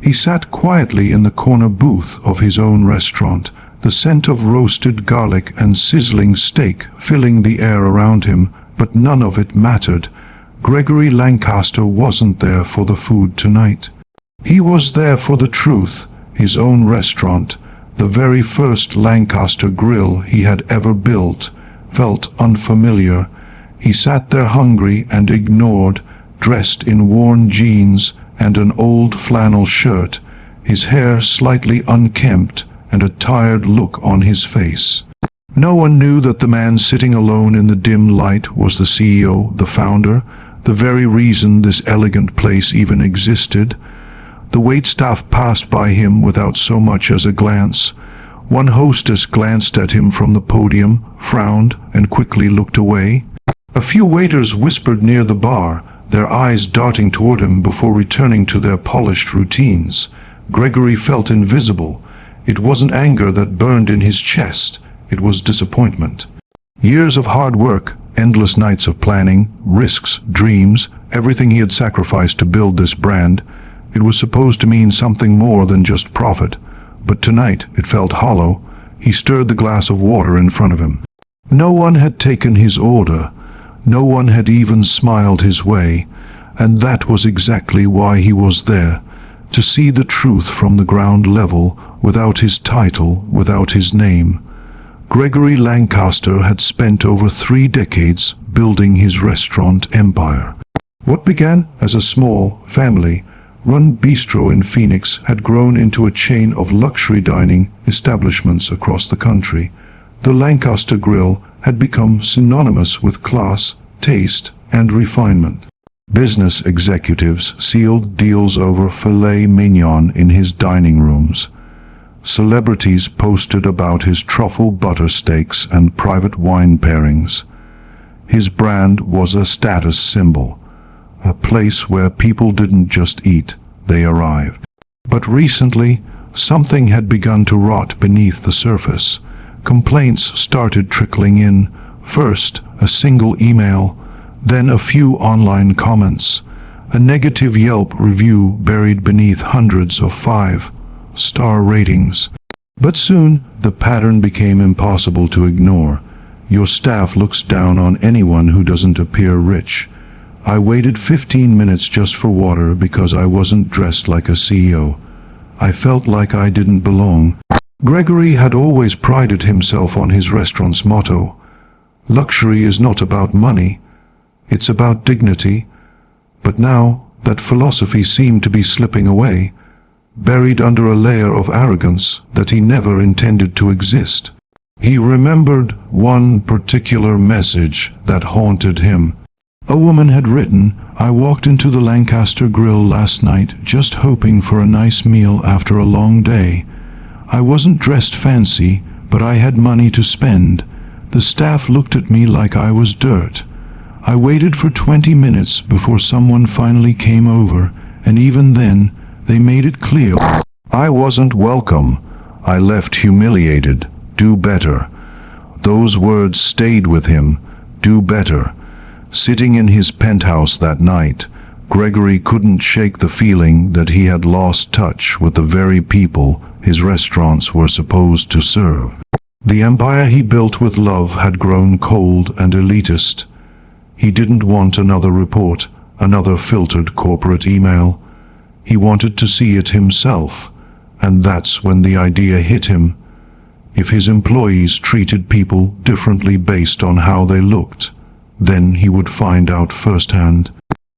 He sat quietly in the corner booth of his own restaurant, the scent of roasted garlic and sizzling steak filling the air around him, but none of it mattered. Gregory Lancaster wasn't there for the food tonight. He was there for the truth. His own restaurant, the very first Lancaster grill he had ever built, felt unfamiliar. He sat there hungry and ignored, dressed in worn jeans and an old flannel shirt, his hair slightly unkempt and a tired look on his face. No one knew that the man sitting alone in the dim light was the CEO, the founder, the very reason this elegant place even existed. The waitstaff passed by him without so much as a glance. One hostess glanced at him from the podium, frowned, and quickly looked away. A few waiters whispered near the bar, their eyes darting toward him before returning to their polished routines. Gregory felt invisible. It wasn't anger that burned in his chest, it was disappointment. Years of hard work, endless nights of planning, risks, dreams, everything he had sacrificed to build this brand. It was supposed to mean something more than just profit, but tonight it felt hollow. He stirred the glass of water in front of him. No one had taken his order. No one had even smiled his way, and that was exactly why he was there, to see the truth from the ground level, without his title, without his name. Gregory Lancaster had spent over 3 decades building his restaurant empire. What began as a small, family-run bistro in Phoenix had grown into a chain of luxury dining establishments across the country. The Lancaster Grill had become synonymous with class, taste, and refinement. Business executives sealed deals over filet mignon in his dining rooms. Celebrities posted about his truffle butter steaks and private wine pairings. His brand was a status symbol, a place where people didn't just eat, they arrived. But recently, something had begun to rot beneath the surface. Complaints started trickling in, first a single email, then a few online comments, a negative Yelp review buried beneath hundreds of 5-star ratings. But soon, the pattern became impossible to ignore. Your staff looks down on anyone who doesn't appear rich. I waited 15 minutes just for water because I wasn't dressed like a CEO. I felt like I didn't belong. Gregory had always prided himself on his restaurant's motto: luxury is not about money, it's about dignity. But now, that philosophy seemed to be slipping away, buried under a layer of arrogance that he never intended to exist. He remembered one particular message that haunted him. A woman had written, "I walked into the Lancaster Grill last night just hoping for a nice meal after a long day. I wasn't dressed fancy, but I had money to spend. The staff looked at me like I was dirt. I waited for 20 minutes before someone finally came over, and even then, they made it clear I wasn't welcome. I left humiliated. Do better." Those words stayed with him. Do better. Sitting in his penthouse that night, Gregory couldn't shake the feeling that he had lost touch with the very people his restaurants were supposed to serve. The empire he built with love had grown cold and elitist. He didn't want another report, another filtered corporate email. He wanted to see it himself, and that's when the idea hit him. If his employees treated people differently based on how they looked, then he would find out firsthand.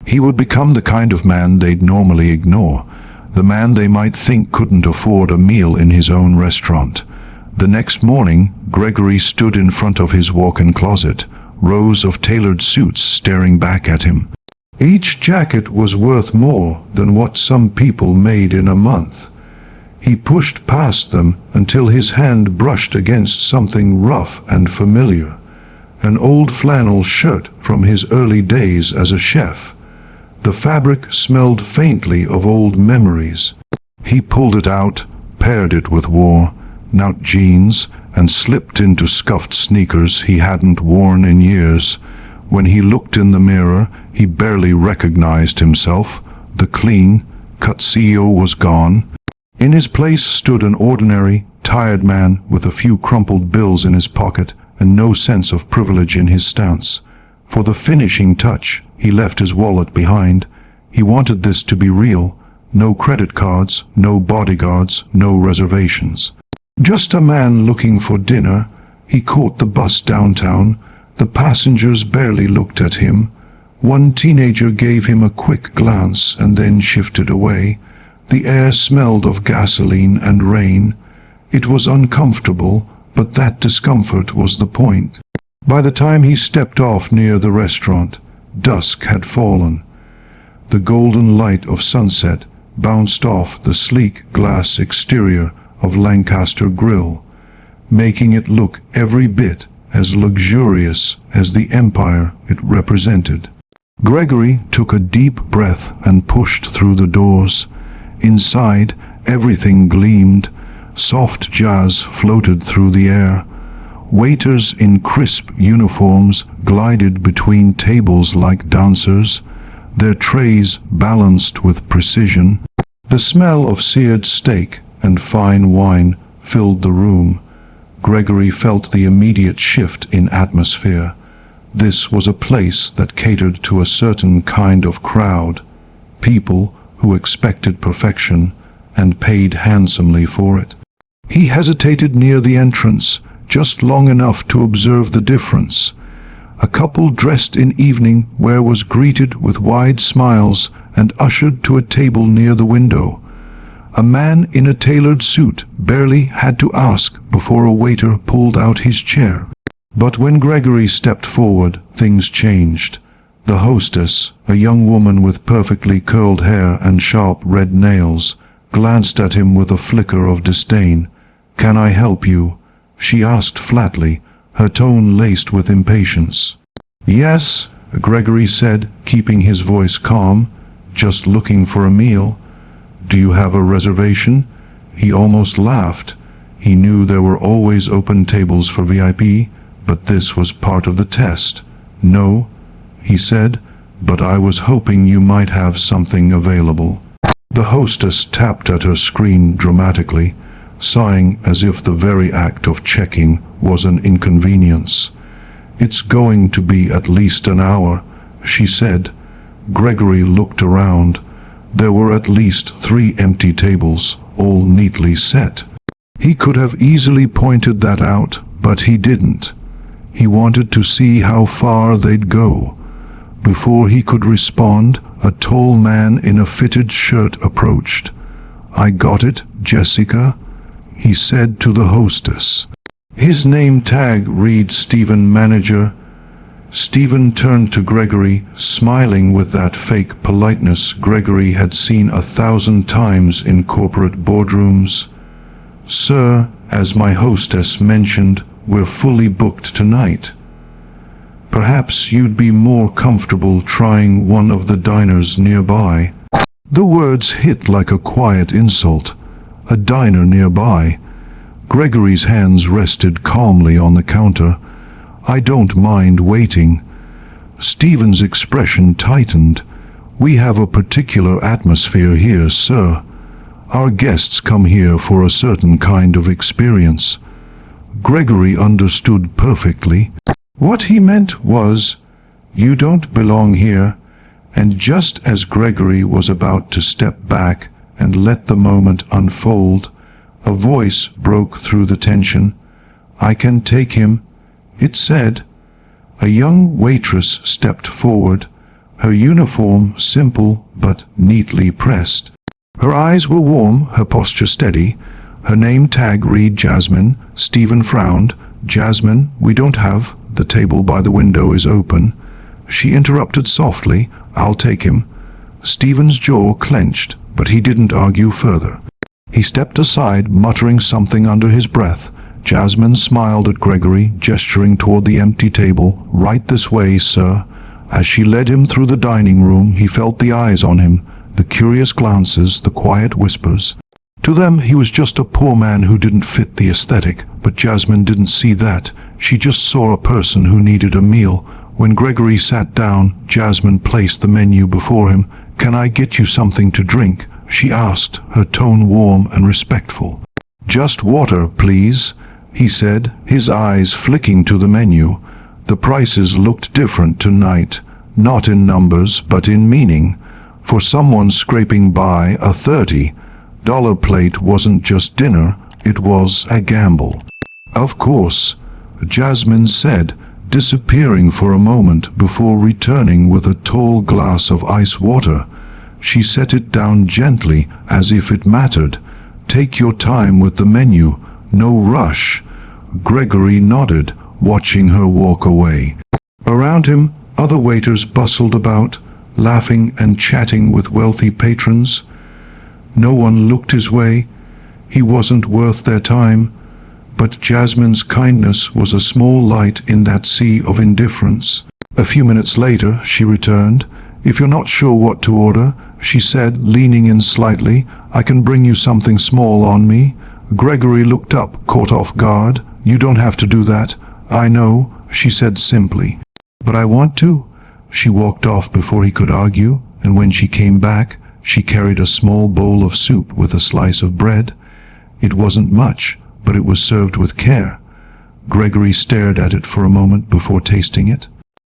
He would become the kind of man they'd normally ignore, the man they might think couldn't afford a meal in his own restaurant. The next morning, Gregory stood in front of his walk-in closet, rows of tailored suits staring back at him. Each jacket was worth more than what some people made in a month. He pushed past them until his hand brushed against something rough and familiar. An old flannel shirt from his early days as a chef. The fabric smelled faintly of old memories. He pulled it out, paired it with worn-out jeans, and slipped into scuffed sneakers he hadn't worn in years. When he looked in the mirror, he barely recognized himself. The clean, cut CEO was gone. In his place stood an ordinary, tired man with a few crumpled bills in his pocket and no sense of privilege in his stance. For the finishing touch, he left his wallet behind. He wanted this to be real. No credit cards, no bodyguards, no reservations. Just a man looking for dinner. He caught the bus downtown. The passengers barely looked at him. One teenager gave him a quick glance and then shifted away. The air smelled of gasoline and rain. It was uncomfortable, but that discomfort was the point. By the time he stepped off near the restaurant, dusk had fallen. The golden light of sunset bounced off the sleek glass exterior of Lancaster Grill, making it look every bit as luxurious as the empire it represented. Gregory took a deep breath and pushed through the doors. Inside, everything gleamed. Soft jazz floated through the air. Waiters in crisp uniforms glided between tables like dancers, their trays balanced with precision. The smell of seared steak and fine wine filled the room. Gregory felt the immediate shift in atmosphere. This was a place that catered to a certain kind of crowd, people who expected perfection and paid handsomely for it. He hesitated near the entrance, just long enough to observe the difference. A couple dressed in evening wear was greeted with wide smiles and ushered to a table near the window. A man in a tailored suit barely had to ask before a waiter pulled out his chair. But when Gregory stepped forward, things changed. The hostess, a young woman with perfectly curled hair and sharp red nails, glanced at him with a flicker of disdain. "Can I help you?" she asked flatly, her tone laced with impatience. "Yes," Gregory said, keeping his voice calm. "Just looking for a meal." "Do you have a reservation?" He almost laughed. He knew there were always open tables for VIP, but this was part of the test. "No," he said, "but I was hoping you might have something available." The hostess tapped at her screen dramatically, sighing as if the very act of checking was an inconvenience. "It's going to be at least an hour," she said. Gregory looked around. There were at least 3 empty tables, all neatly set. He could have easily pointed that out, but he didn't. He wanted to see how far they'd go. Before he could respond, a tall man in a fitted shirt approached. "I got it, Jessica," he said to the hostess. His name tag read Stephen Manager. Stephen turned to Gregory, smiling with that fake politeness Gregory had seen 1,000 times in corporate boardrooms. "Sir, as my hostess mentioned, we're fully booked tonight. Perhaps you'd be more comfortable trying one of the diners nearby." The words hit like a quiet insult. A diner nearby. Gregory's hands rested calmly on the counter. "I don't mind waiting." Stephen's expression tightened. "We have a particular atmosphere here, sir. Our guests come here for a certain kind of experience." Gregory understood perfectly. What he meant was, "You don't belong here." And just as Gregory was about to step back and let the moment unfold, a voice broke through the tension. "I can take him," it said. A young waitress stepped forward, her uniform simple but neatly pressed. Her eyes were warm, her posture steady. Her name tag read Jasmine. Stephen frowned. "Jasmine, we don't have. The table by the window is open." She interrupted softly, "I'll take him." Stephen's jaw clenched, but he didn't argue further. He stepped aside, muttering something under his breath. Jasmine smiled at Gregory, gesturing toward the empty table. "Right this way, sir." As she led him through the dining room, he felt the eyes on him, the curious glances, the quiet whispers. To them, he was just a poor man who didn't fit the aesthetic, but Jasmine didn't see that. She just saw a person who needed a meal. When Gregory sat down, Jasmine placed the menu before him. "Can I get you something to drink?" she asked, her tone warm and respectful. "Just water, please," he said, his eyes flicking to the menu. The prices looked different tonight, not in numbers but in meaning. For someone scraping by, a $30 plate wasn't just dinner, it was a gamble. "Of course," Jasmine said, disappearing for a moment before returning with a tall glass of ice water. She set it down gently, as if it mattered. "Take your time with the menu, no rush." Gregory nodded, watching her walk away. Around him, other waiters bustled about, laughing and chatting with wealthy patrons. No one looked his way. He wasn't worth their time. But Jasmine's kindness was a small light in that sea of indifference. A few minutes later, she returned. "If you're not sure what to order," she said, leaning in slightly, "I can bring you something small on me." Gregory looked up, caught off guard. "You don't have to do that." "I know," she said simply. "But I want to." She walked off before he could argue, and when she came back, she carried a small bowl of soup with a slice of bread. It wasn't much, but it was served with care. Gregory stared at it for a moment before tasting it.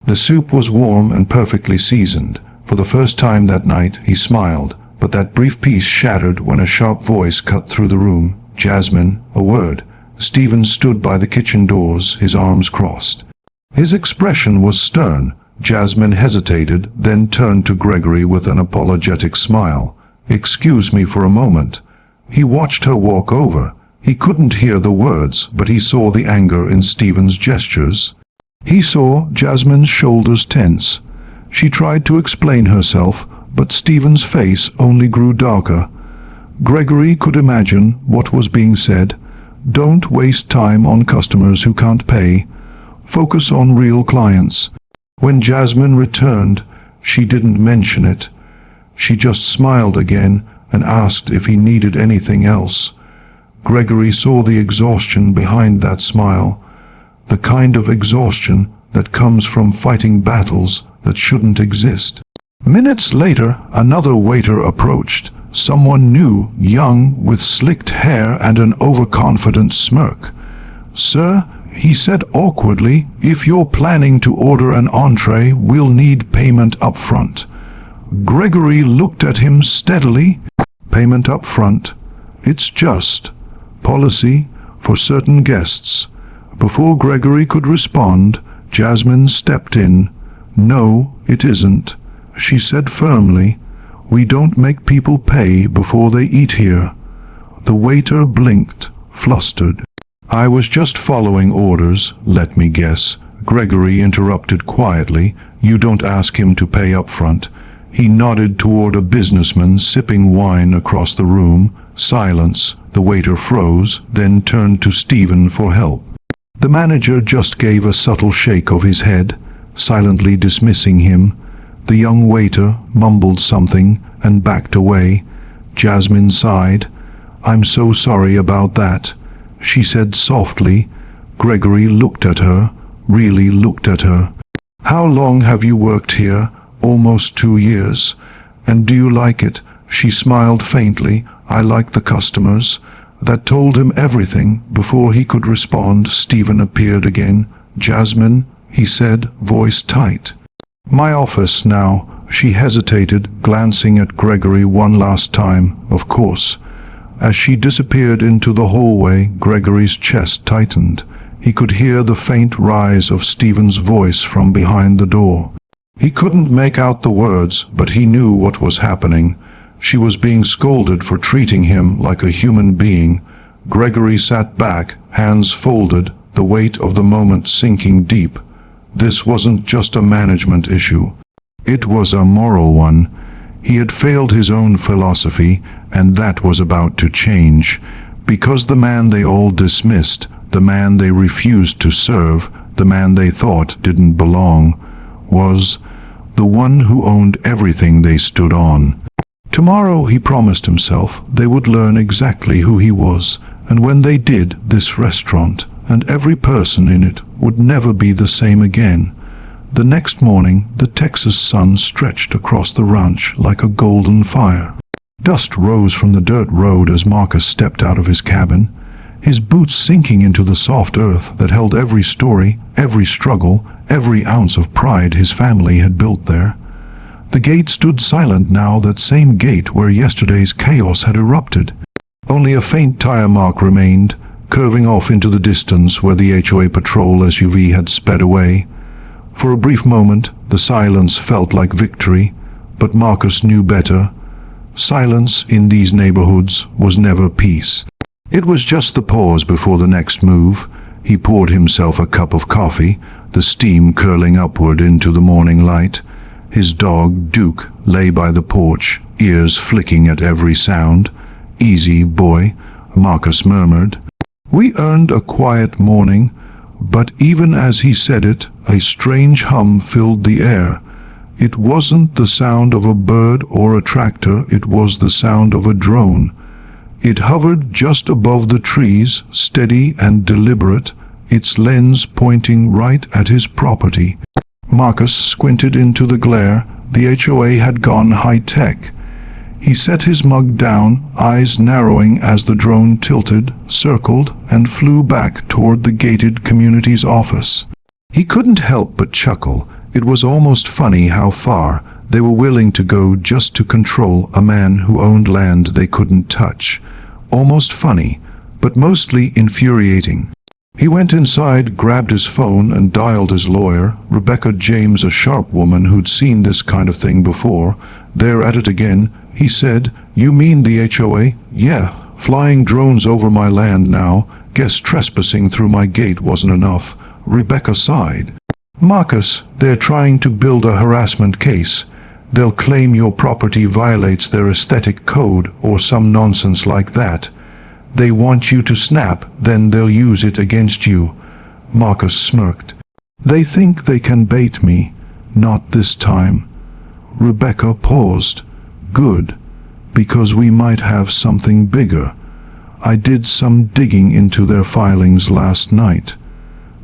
The soup was warm and perfectly seasoned. For the first time that night, he smiled, but that brief peace shattered when a sharp voice cut through the room. "Jasmine, a word." Stephen stood by the kitchen doors, his arms crossed. His expression was stern. Jasmine hesitated, then turned to Gregory with an apologetic smile. "Excuse me for a moment." He watched her walk over. He couldn't hear the words, but he saw the anger in Stephen's gestures. He saw Jasmine's shoulders tense. She tried to explain herself, but Stephen's face only grew darker. Gregory could imagine what was being said. "Don't waste time on customers who can't pay. Focus on real clients." When Jasmine returned, she didn't mention it. She just smiled again and asked if he needed anything else. Gregory saw the exhaustion behind that smile, the kind of exhaustion that comes from fighting battles that shouldn't exist. Minutes later, another waiter approached. Someone new, young, with slicked hair and an overconfident smirk. "Sir," he said awkwardly, "if you're planning to order an entree, we'll need payment up front." Gregory looked at him steadily. "Payment up front? It's just policy for certain guests." Before Gregory could respond, Jasmine stepped in. "No, it isn't," she said firmly. "We don't make people pay before they eat here." The waiter blinked, flustered. "I was just following orders, let me guess," Gregory interrupted quietly. "You don't ask him to pay up front." He nodded toward a businessman sipping wine across the room. Silence. The waiter froze, then turned to Stephen for help. The manager just gave a subtle shake of his head, silently dismissing him. The young waiter mumbled something and backed away. Jasmine sighed. "I'm so sorry about that," she said softly. Gregory looked at her, really looked at her. "How long have you worked here?" "Almost 2 years." "And do you like it?" She smiled faintly. "I like the customers." That told him everything. Before he could respond, Stephen appeared again. "Jasmine," he said, voice tight. "My office now." She hesitated, glancing at Gregory one last time. "Of course." As she disappeared into the hallway, Gregory's chest tightened. He could hear the faint rise of Stephen's voice from behind the door. He couldn't make out the words, but he knew what was happening. She was being scolded for treating him like a human being. Gregory sat back, hands folded, the weight of the moment sinking deep. This wasn't just a management issue. It was a moral one. He had failed his own philosophy, and that was about to change. Because the man they all dismissed, the man they refused to serve, the man they thought didn't belong, was the one who owned everything they stood on. Tomorrow, he promised himself, they would learn exactly who he was, and when they did, this restaurant and every person in it would never be the same again. The next morning, the Texas sun stretched across the ranch like a golden fire. Dust rose from the dirt road as Marcus stepped out of his cabin, his boots sinking into the soft earth that held every story, every struggle, every ounce of pride his family had built there. The gate stood silent now, that same gate where yesterday's chaos had erupted. Only a faint tire mark remained, curving off into the distance where the HOA patrol SUV had sped away. For a brief moment, the silence felt like victory, but Marcus knew better. Silence in these neighborhoods was never peace. It was just the pause before the next move. He poured himself a cup of coffee, the steam curling upward into the morning light. His dog, Duke, lay by the porch, ears flicking at every sound. "Easy, boy," Marcus murmured. "We earned a quiet morning," but even as he said it, a strange hum filled the air. It wasn't the sound of a bird or a tractor, it was the sound of a drone. It hovered just above the trees, steady and deliberate, its lens pointing right at his property. Marcus squinted into the glare. The HOA had gone high-tech. He set his mug down, eyes narrowing as the drone tilted, circled, and flew back toward the gated community's office. He couldn't help but chuckle. It was almost funny how far they were willing to go just to control a man who owned land they couldn't touch. Almost funny, but mostly infuriating. He went inside, grabbed his phone, and dialed his lawyer, Rebecca James, a sharp woman who'd seen this kind of thing before. "They're at it again," he said. "You mean the HOA?" "Yeah, flying drones over my land now. Guess trespassing through my gate wasn't enough." Rebecca sighed. "Marcus, they're trying to build a harassment case. They'll claim your property violates their aesthetic code or some nonsense like that. They want you to snap, then they'll use it against you." Marcus smirked. "They think they can bait me. Not this time." Rebecca paused. "Good, because we might have something bigger. I did some digging into their filings last night.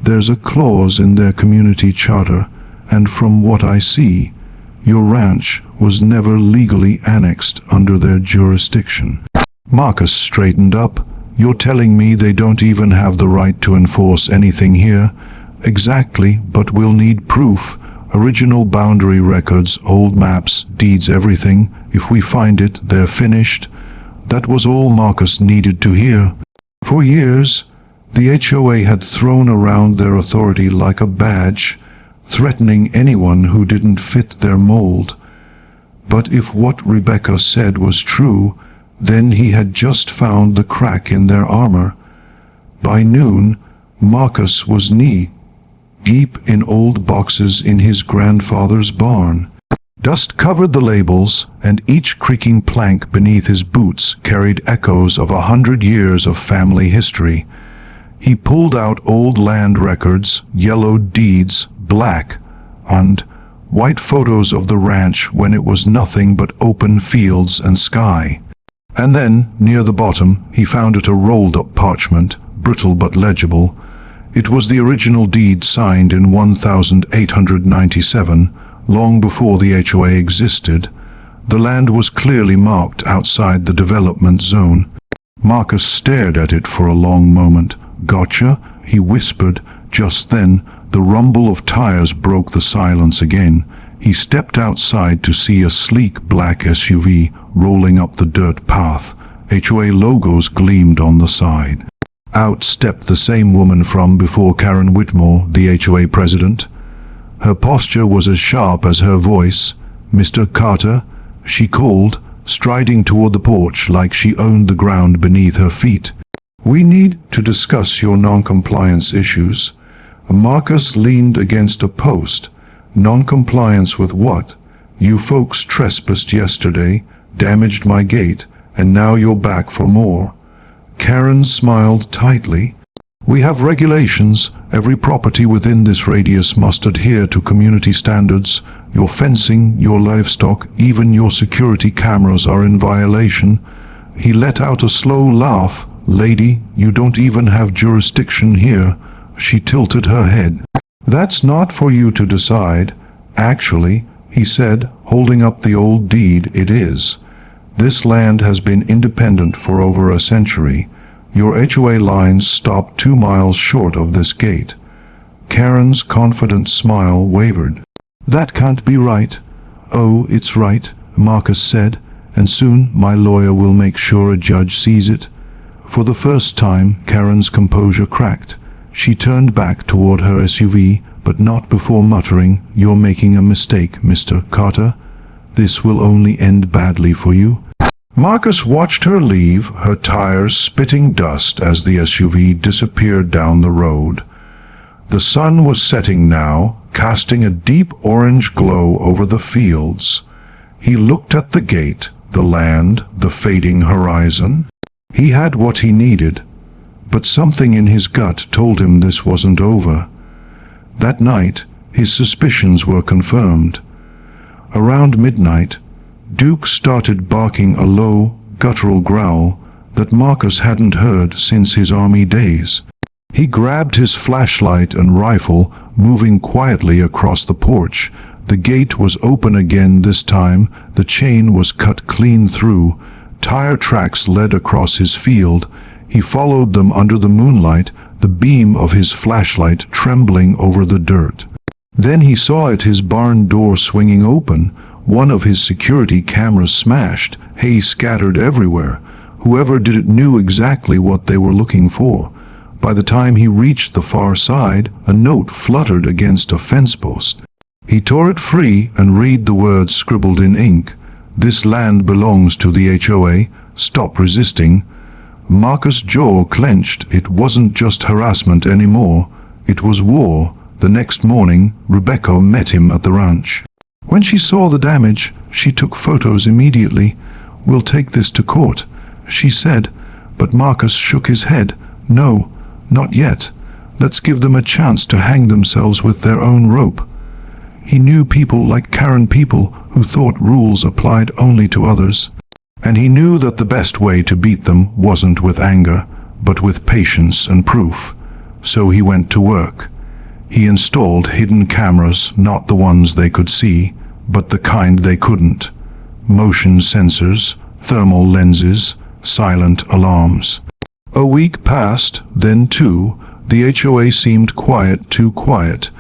There's a clause in their community charter, and from what I see, your ranch was never legally annexed under their jurisdiction." Marcus straightened up. "You're telling me they don't even have the right to enforce anything here?" "Exactly, but we'll need proof. Original boundary records, old maps, deeds, everything. If we find it, they're finished." That was all Marcus needed to hear. For years, the HOA had thrown around their authority like a badge, threatening anyone who didn't fit their mold. But if what Rebecca said was true, then he had just found the crack in their armor. By noon, Marcus was knee-deep in old boxes in his grandfather's barn. Dust covered the labels, and each creaking plank beneath his boots carried echoes of 100 years of family history. He pulled out old land records, yellowed deeds, black and white photos of the ranch when it was nothing but open fields and sky. And then, near the bottom, he found it a rolled-up parchment, brittle but legible. It was the original deed signed in 1897, long before the HOA existed. The land was clearly marked outside the development zone. Marcus stared at it for a long moment. "Gotcha," he whispered. Just then, the rumble of tires broke the silence again. He stepped outside to see a sleek black SUV rolling up the dirt path. HOA logos gleamed on the side. Out stepped the same woman from before, Karen Whitmore, the HOA president. Her posture was as sharp as her voice. "Mr. Carter," she called, striding toward the porch like she owned the ground beneath her feet. "We need to discuss your non-compliance issues." Marcus leaned against a post. "Non-compliance with what? You folks trespassed yesterday, damaged my gate, and now you're back for more." Karen smiled tightly. "We have regulations. Every property within this radius must adhere to community standards. Your fencing, your livestock, even your security cameras are in violation." He let out a slow laugh. "Lady, you don't even have jurisdiction here." She tilted her head. "That's not for you to decide." "Actually," he said, holding up the old deed, "it is. This land has been independent for over a century. Your HOA lines stop 2 miles short of this gate." Karen's confident smile wavered. "That can't be right." "Oh, it's right," Marcus said, "and soon my lawyer will make sure a judge sees it." For the first time, Karen's composure cracked. She turned back toward her SUV, but not before muttering, "You're making a mistake, Mr. Carter. This will only end badly for you." Marcus watched her leave, her tires spitting dust as the SUV disappeared down the road. The sun was setting now, casting a deep orange glow over the fields. He looked at the gate, the land, the fading horizon. He had what he needed, but something in his gut told him this wasn't over. That night, his suspicions were confirmed. Around midnight, Duke started barking a low, guttural growl that Marcus hadn't heard since his army days. He grabbed his flashlight and rifle, moving quietly across the porch. The gate was open again this time, the chain was cut clean through. Tire tracks led across his field. He followed them under the moonlight, the beam of his flashlight trembling over the dirt. Then he saw his barn door swinging open, one of his security cameras smashed, hay scattered everywhere. Whoever did it knew exactly what they were looking for. By the time he reached the far side, a note fluttered against a fence post. He tore it free and read the words scribbled in ink. "This land belongs to the HOA. Stop resisting." Marcus' jaw clenched. It wasn't just harassment anymore. It was war. The next morning, Rebecca met him at the ranch. When she saw the damage, she took photos immediately. "We'll take this to court," she said, but Marcus shook his head. "No, not yet. Let's give them a chance to hang themselves with their own rope." He knew people like Karen, people who thought rules applied only to others. And he knew that the best way to beat them wasn't with anger, but with patience and proof. So he went to work. He installed hidden cameras, not the ones they could see, but the kind they couldn't. Motion sensors, thermal lenses, silent alarms. A week passed, then two. The HOA seemed quiet, too quiet.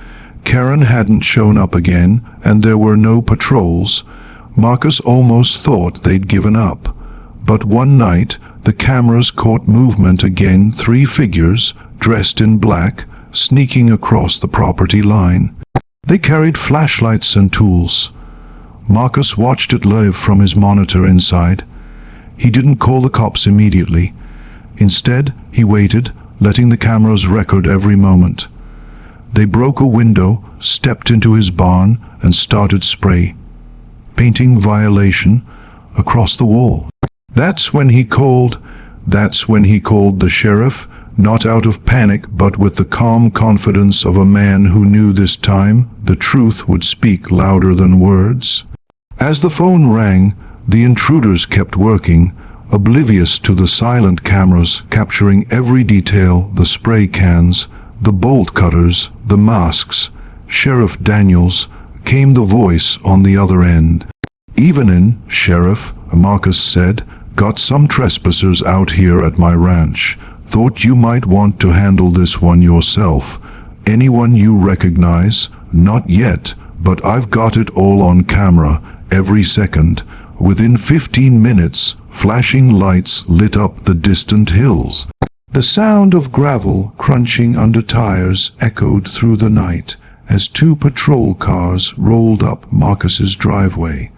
Karen hadn't shown up again, and there were no patrols. Marcus almost thought they'd given up. But one night, the cameras caught movement again, 3 figures, dressed in black, sneaking across the property line. They carried flashlights and tools. Marcus watched it live from his monitor inside. He didn't call the cops immediately. Instead, he waited, letting the cameras record every moment. They broke a window, stepped into his barn, and started spray painting violation across the wall. That's when he called the sheriff, not out of panic, but with the calm confidence of a man who knew this time the truth would speak louder than words. As the phone rang, the intruders kept working, oblivious to the silent cameras capturing every detail, the spray cans, the bolt cutters, the masks. Sheriff Daniels came the voice on the other end. "Evening, Sheriff," Marcus said. "Got some trespassers out here at my ranch. Thought you might want to handle this one yourself. Anyone you recognize?" "Not yet, but I've got it all on camera, every second." Within 15 minutes, flashing lights lit up the distant hills. The sound of gravel crunching under tires echoed through the night as 2 patrol cars rolled up Marcus's driveway.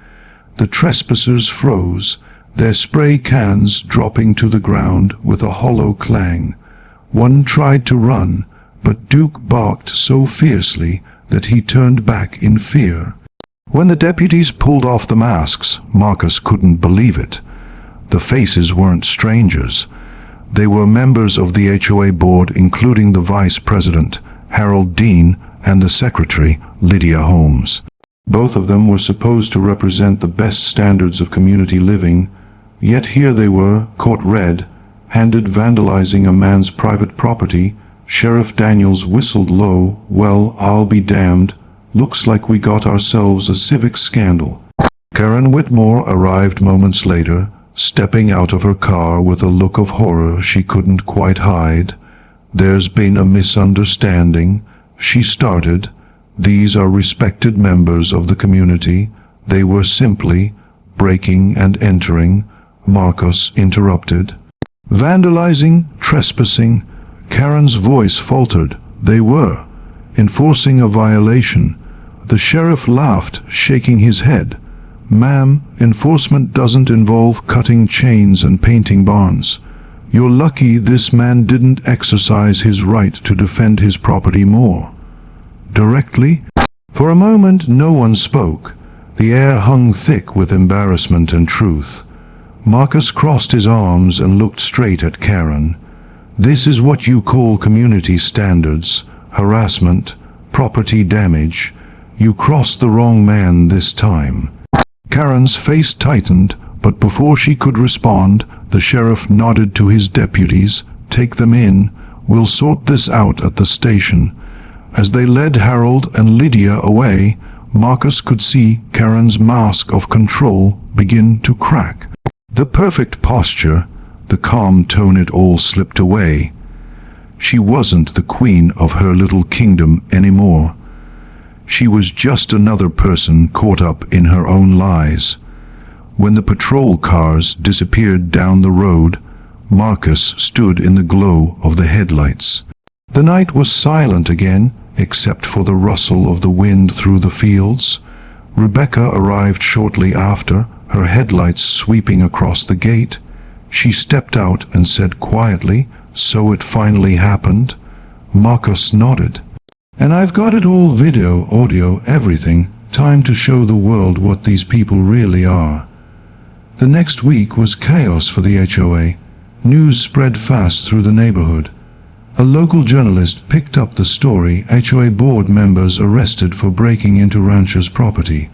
The trespassers froze, their spray cans dropping to the ground with a hollow clang. One tried to run, but Duke barked so fiercely that he turned back in fear. When the deputies pulled off the masks, Marcus couldn't believe it. The faces weren't strangers. They were members of the HOA board, including the vice president, Harold Dean, and the secretary, Lydia Holmes. Both of them were supposed to represent the best standards of community living, yet here they were, caught red-handed vandalizing a man's private property. Sheriff Daniels whistled low. "Well, I'll be damned. Looks like we got ourselves a civic scandal." Karen Whitmore arrived moments later, stepping out of her car with a look of horror she couldn't quite hide. "There's been a misunderstanding," she started. "These are respected members of the community. They were simply breaking and entering," Marcus interrupted. "Vandalizing, trespassing," Karen's voice faltered. "They were enforcing a violation." The sheriff laughed, shaking his head. "Ma'am, enforcement doesn't involve cutting chains and painting barns. You're lucky this man didn't exercise his right to defend his property more directly." For a moment no one spoke. The air hung thick with embarrassment and truth. Marcus crossed his arms and looked straight at Karen. "This is what you call community standards, harassment, property damage. You crossed the wrong man this time." Karen's face tightened, but before she could respond, the sheriff nodded to his deputies. "Take them in. We'll sort this out at the station." As they led Harold and Lydia away, Marcus could see Karen's mask of control begin to crack. The perfect posture, the calm tone, it all slipped away. She wasn't the queen of her little kingdom anymore. She was just another person caught up in her own lies. When the patrol cars disappeared down the road, Marcus stood in the glow of the headlights. The night was silent again, except for the rustle of the wind through the fields. Rebecca arrived shortly after, her headlights sweeping across the gate. She stepped out and said quietly, "So it finally happened?" Marcus nodded. "And I've got it all, video, audio, everything. Time to show the world what these people really are." The next week was chaos for the HOA. News spread fast through the neighborhood. A local journalist picked up the story: HOA board members arrested for breaking into ranchers' property.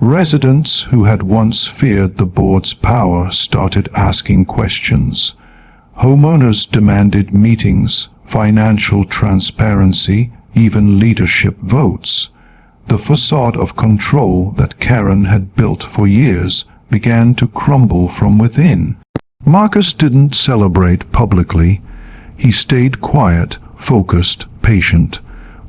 Residents who had once feared the board's power started asking questions. Homeowners demanded meetings, financial transparency, even leadership votes. The facade of control that Karen had built for years began to crumble from within. Marcus didn't celebrate publicly. He stayed quiet, focused, patient.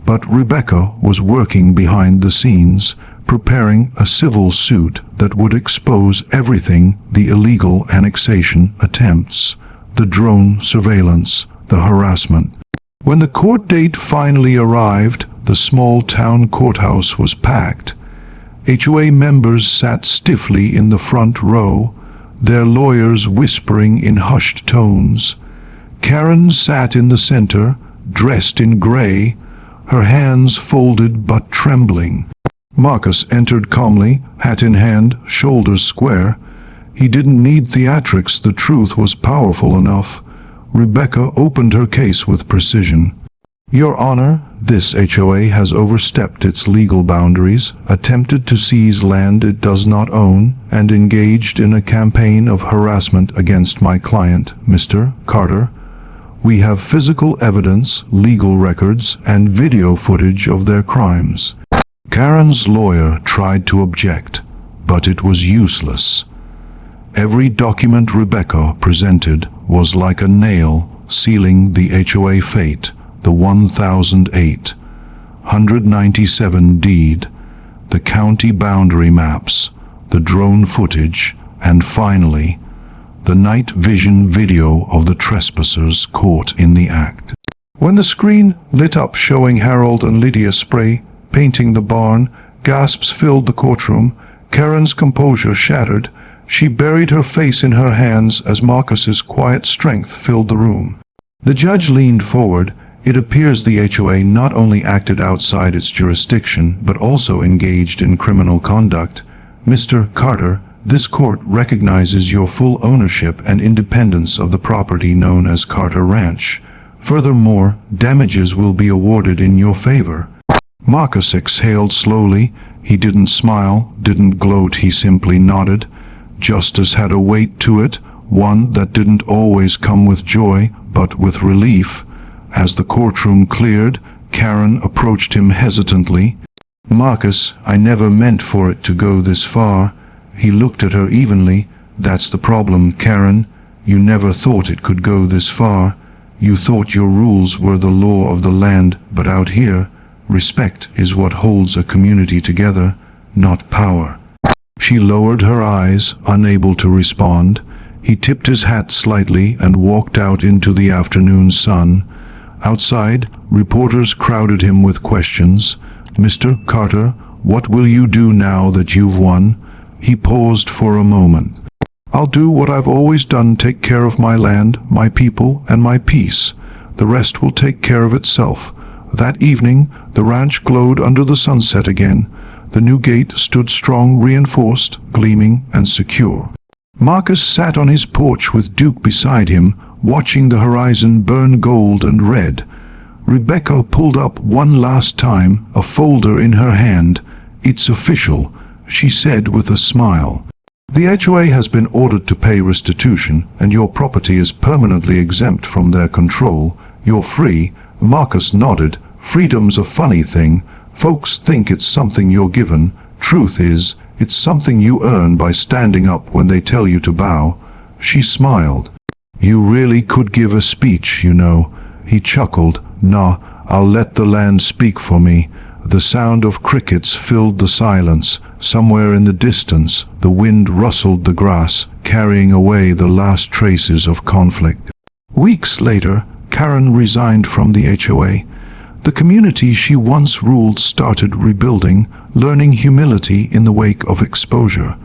But Rebecca was working behind the scenes, preparing a civil suit that would expose everything: the illegal annexation attempts, the drone surveillance, the harassment. When the court date finally arrived, the small town courthouse was packed. HOA members sat stiffly in the front row, their lawyers whispering in hushed tones. Karen sat in the center, dressed in gray, her hands folded but trembling. Marcus entered calmly, hat in hand, shoulders square. He didn't need theatrics, the truth was powerful enough. Rebecca opened her case with precision. "Your Honor, this HOA has overstepped its legal boundaries, attempted to seize land it does not own, and engaged in a campaign of harassment against my client, Mr. Carter. We have physical evidence, legal records, and video footage of their crimes." Karen's lawyer tried to object, but it was useless. Every document Rebecca presented was like a nail sealing the HOA fate: the 1008, 197 deed, the county boundary maps, the drone footage, and finally, the night vision video of the trespassers caught in the act. When the screen lit up showing Harold and Lydia spray painting the barn, gasps filled the courtroom. Karen's composure shattered. She buried her face in her hands as Marcus's quiet strength filled the room. The judge leaned forward. "It appears the HOA not only acted outside its jurisdiction, but also engaged in criminal conduct. Mr. Carter, this court recognizes your full ownership and independence of the property known as Carter Ranch. Furthermore, damages will be awarded in your favor." Marcus exhaled slowly. He didn't smile, didn't gloat, he simply nodded. Justice had a weight to it, one that didn't always come with joy, but with relief. As the courtroom cleared, Karen approached him hesitantly. Marcus, I never meant for it to go this far. He looked at her evenly. That's the problem, Karen. You never thought it could go this far. You thought your rules were the law of the land, but out here, respect is what holds a community together, not power. She lowered her eyes, unable to respond. He tipped his hat slightly and walked out into the afternoon sun. Outside, reporters crowded him with questions. Mr. Carter, what will you do now that you've won? He paused for a moment. I'll do what I've always done, take care of my land, my people, and my peace. The rest will take care of itself. That evening, the ranch glowed under the sunset again. The new gate stood strong, reinforced, gleaming, and secure. Marcus sat on his porch with Duke beside him, watching the horizon burn gold and red. Rebecca pulled up one last time, a folder in her hand. It's official, she said with a smile. The HOA has been ordered to pay restitution, and your property is permanently exempt from their control. You're free. Marcus nodded. Freedom's a funny thing. Folks think it's something you're given. Truth is, it's something you earn by standing up when they tell you to bow. She smiled. You really could give a speech, you know. He chuckled. Nah, I'll let the land speak for me. The sound of crickets filled the silence. Somewhere in the distance, the wind rustled the grass, carrying away the last traces of conflict. Weeks later, Karen resigned from the HOA. The community she once ruled started rebuilding, learning humility in the wake of exposure.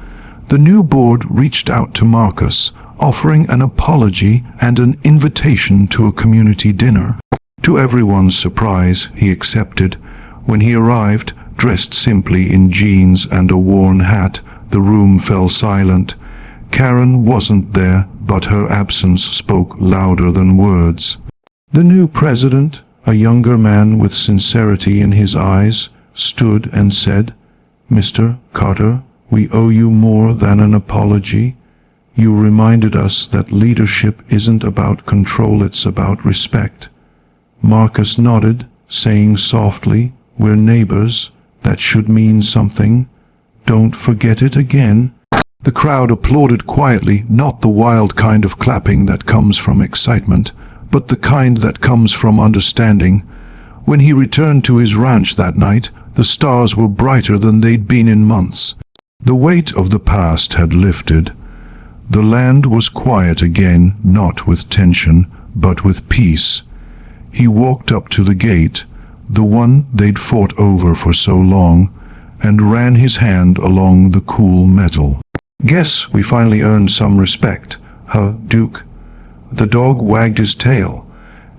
The new board reached out to Marcus, offering an apology and an invitation to a community dinner. To everyone's surprise, he accepted. When he arrived, dressed simply in jeans and a worn hat, the room fell silent. Karen wasn't there, but her absence spoke louder than words. The new president, a younger man with sincerity in his eyes, stood and said, Mr. Carter, we owe you more than an apology. You reminded us that leadership isn't about control, it's about respect. Marcus nodded, saying softly, We're neighbors. That should mean something. Don't forget it again. The crowd applauded quietly, not the wild kind of clapping that comes from excitement, but the kind that comes from understanding. When he returned to his ranch that night, the stars were brighter than they'd been in months. The weight of the past had lifted. The land was quiet again, not with tension, but with peace. He walked up to the gate, the one they'd fought over for so long, and ran his hand along the cool metal. Guess we finally earned some respect, huh, Duke? The dog wagged his tail,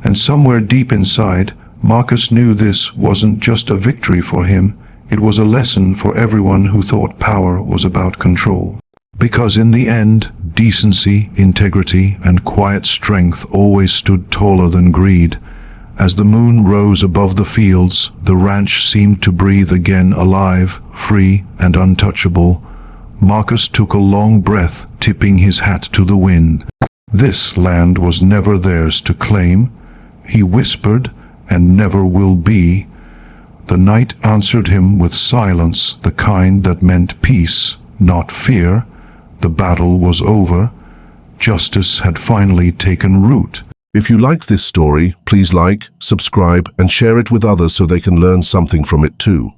and somewhere deep inside, Marcus knew this wasn't just a victory for him, it was a lesson for everyone who thought power was about control. Because in the end, decency, integrity, and quiet strength always stood taller than greed. As the moon rose above the fields, the ranch seemed to breathe again, alive, free, and untouchable. Marcus took a long breath, tipping his hat to the wind. This land was never theirs to claim, he whispered, and never will be. The night answered him with silence, the kind that meant peace, not fear. The battle was over. Justice had finally taken root. If you liked this story, please like, subscribe, and share it with others so they can learn something from it too.